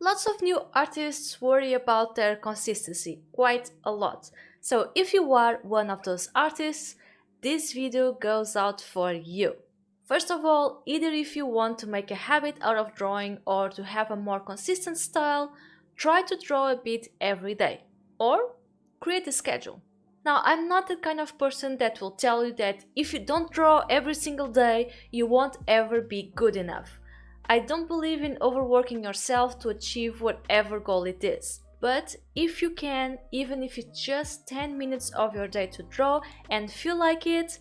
Lots of new artists worry about their consistency, quite a lot. So if you are one of those artists, this video goes out for you. First of all, either if you want to make a habit out of drawing or to have a more consistent style, try to draw a bit every day. Or create a schedule. Now, I'm not the kind of person that will tell you that if you don't draw every single day, you won't ever be good enough. I don't believe in overworking yourself to achieve whatever goal it is. But if you can, even if it's just 10 minutes of your day to draw and feel like it,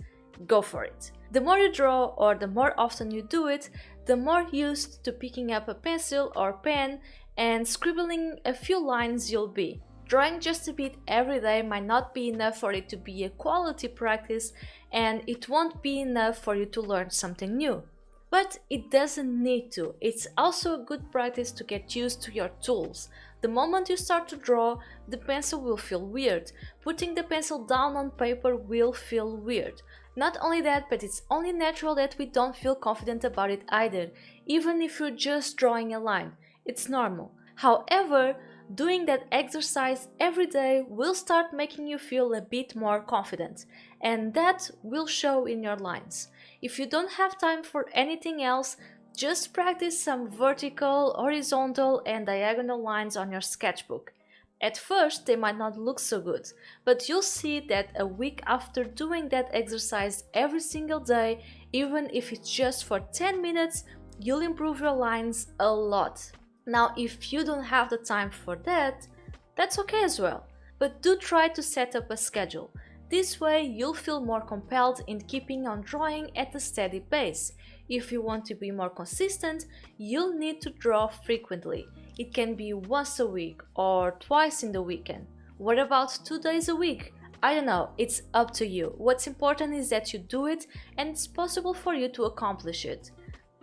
go for it. The more you draw or the more often you do it, the more used to picking up a pencil or pen and scribbling a few lines you'll be. Drawing just a bit every day might not be enough for it to be a quality practice, and it won't be enough for you to learn something new. But it doesn't need to. It's also a good practice to get used to your tools. The moment you start to draw, the pencil will feel weird. Putting the pencil down on paper will feel weird. Not only that, but it's only natural that we don't feel confident about it either, even if you're just drawing a line. It's normal. However, doing that exercise every day will start making you feel a bit more confident, and that will show in your lines. If you don't have time for anything else, just practice some vertical, horizontal and diagonal lines on your sketchbook. At first they might not look so good, but you'll see that a week after doing that exercise every single day, even if it's just for 10 minutes, you'll improve your lines a lot. Now, if you don't have the time for that, that's okay as well. But do try to set up a schedule. This way you'll feel more compelled in keeping on drawing at a steady pace. If you want to be more consistent, you'll need to draw frequently. It can be once a week or twice in the weekend. What about 2 days a week? I don't know, it's up to you. What's important is that you do it and it's possible for you to accomplish it.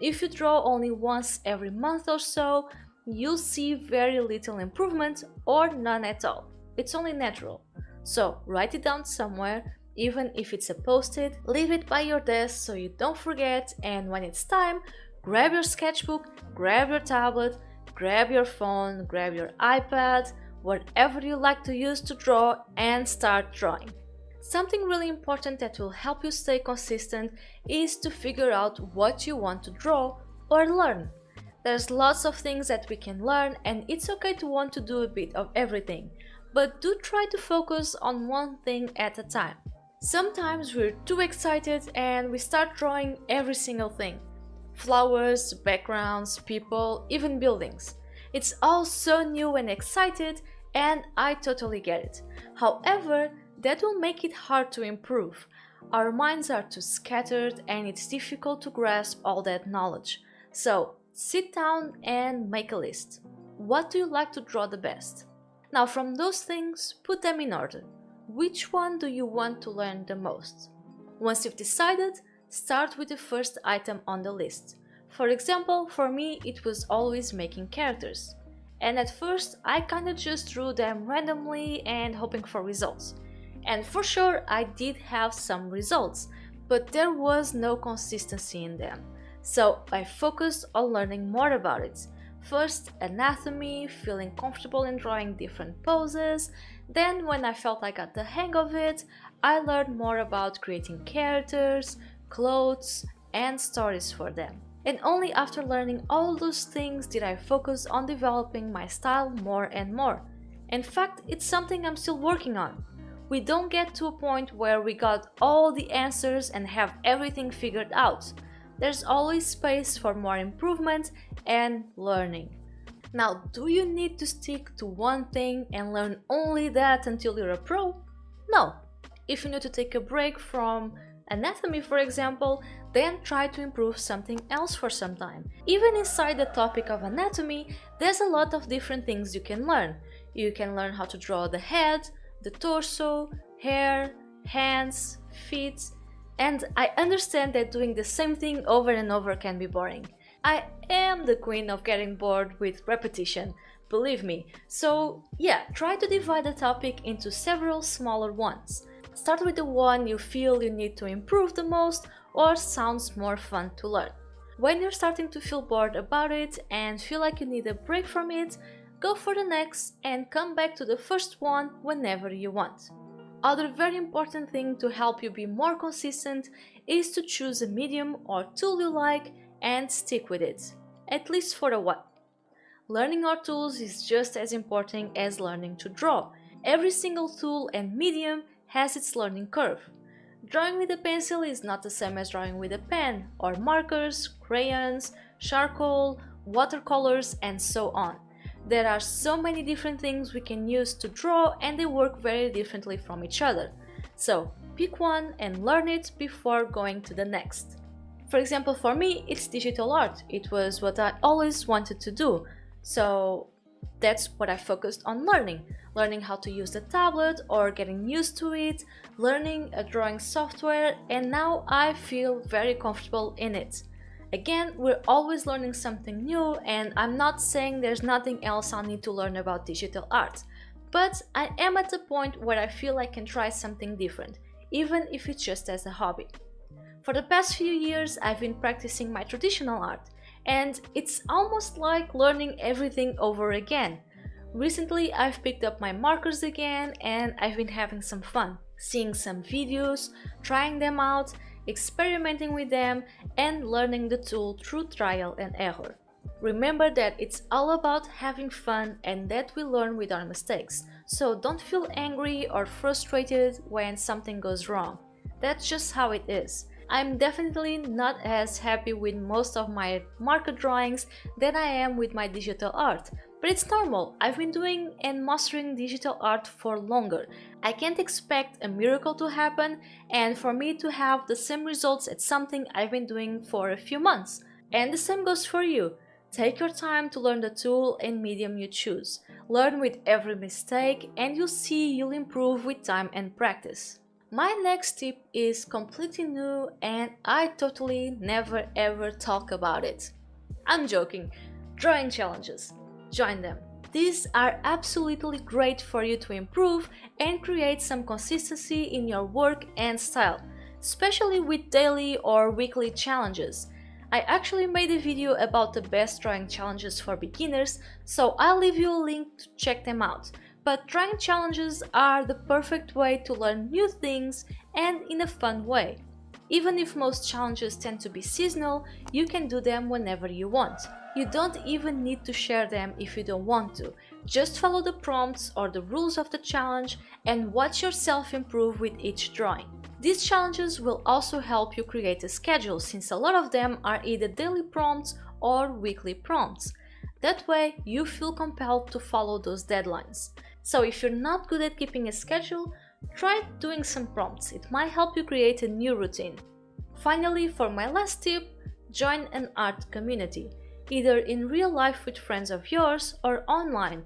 If you draw only once every month or so, you'll see very little improvement or none at all. It's only natural. So write it down somewhere, even if it's a post-it, leave it by your desk so you don't forget, and when it's time, grab your sketchbook, grab your tablet, grab your phone, grab your iPad, whatever you like to use to draw, and start drawing. Something really important that will help you stay consistent is to figure out what you want to draw or learn. There's lots of things that we can learn, and it's okay to want to do a bit of everything, but do try to focus on one thing at a time. Sometimes we're too excited and we start drawing every single thing. Flowers, backgrounds, people, even buildings. It's all so new and excited, and I totally get it. However, that will make it hard to improve. Our minds are too scattered and it's difficult to grasp all that knowledge. So, sit down and make a list. What do you like to draw the best? Now, from those things, put them in order. Which one do you want to learn the most? Once you've decided, start with the first item on the list. For example, for me it was always making characters. And at first I kinda just drew them randomly and hoping for results. And for sure I did have some results, but there was no consistency in them. So I focused on learning more about it. First, anatomy, feeling comfortable in drawing different poses. Then, when I felt I got the hang of it, I learned more about creating characters, clothes, and stories for them. And only after learning all those things did I focus on developing my style more and more. In fact, it's something I'm still working on. We don't get to a point where we got all the answers and have everything figured out. There's always space for more improvement and learning. Now, do you need to stick to one thing and learn only that until you're a pro? No. If you need to take a break from anatomy, for example, then try to improve something else for some time. Even inside the topic of anatomy, there's a lot of different things you can learn. You can learn how to draw the head, the torso, hair, hands, feet, and I understand that doing the same thing over and over can be boring. I am the queen of getting bored with repetition, believe me. So yeah, try to divide the topic into several smaller ones. Start with the one you feel you need to improve the most or sounds more fun to learn. When you're starting to feel bored about it and feel like you need a break from it, go for the next and come back to the first one whenever you want. Other very important thing to help you be more consistent is to choose a medium or tool you like and stick with it, at least for a while. Learning our tools is just as important as learning to draw. Every single tool and medium has its learning curve. Drawing with a pencil is not the same as drawing with a pen, or markers, crayons, charcoal, watercolors, and so on. There are so many different things we can use to draw and they work very differently from each other. So pick one and learn it before going to the next. For example, for me, it's digital art. It was what I always wanted to do. So that's what I focused on learning how to use the tablet or getting used to it, learning a drawing software, and now I feel very comfortable in it. Again, we're always learning something new, and I'm not saying there's nothing else I need to learn about digital art, but I am at a point where I feel I can try something different, even if it's just as a hobby. For the past few years, I've been practicing my traditional art, and it's almost like learning everything over again. Recently, I've picked up my markers again and I've been having some fun, seeing some videos, trying them out, experimenting with them, and learning the tool through trial and error. Remember that it's all about having fun and that we learn with our mistakes, so don't feel angry or frustrated when something goes wrong. That's just how it is. I'm definitely not as happy with most of my marker drawings than I am with my digital art, but it's normal. I've been doing and mastering digital art for longer. I can't expect a miracle to happen and for me to have the same results at something I've been doing for a few months. And the same goes for you. Take your time to learn the tool and medium you choose. Learn with every mistake and you'll see you'll improve with time and practice. My next tip is completely new and I totally never ever talk about it. I'm joking. Drawing challenges. Join them. These are absolutely great for you to improve and create some consistency in your work and style, especially with daily or weekly challenges. I actually made a video about the best drawing challenges for beginners, so I'll leave you a link to check them out. But drawing challenges are the perfect way to learn new things and in a fun way. Even if most challenges tend to be seasonal, you can do them whenever you want. You don't even need to share them if you don't want to. Just follow the prompts or the rules of the challenge and watch yourself improve with each drawing. These challenges will also help you create a schedule since a lot of them are either daily prompts or weekly prompts. That way, you feel compelled to follow those deadlines. So if you're not good at keeping a schedule, try doing some prompts. It might help you create a new routine. Finally, for my last tip, join an art community, either in real life with friends of yours or online.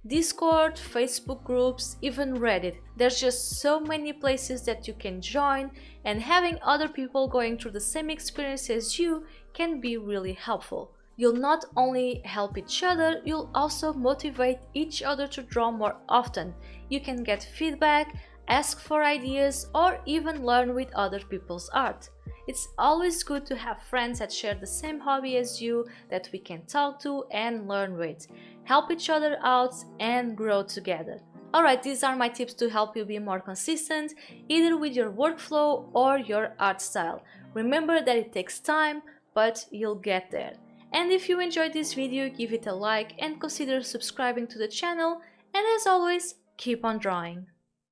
Discord, Facebook groups, even Reddit. There's just so many places that you can join, and having other people going through the same experience as you can be really helpful. You'll not only help each other, you'll also motivate each other to draw more often. You can get feedback, ask for ideas, or even learn with other people's art. It's always good to have friends that share the same hobby as you that we can talk to and learn with, help each other out, and grow together. Alright, these are my tips to help you be more consistent, either with your workflow or your art style. Remember that it takes time, but you'll get there. And if you enjoyed this video, give it a like and consider subscribing to the channel, and as always, keep on drawing.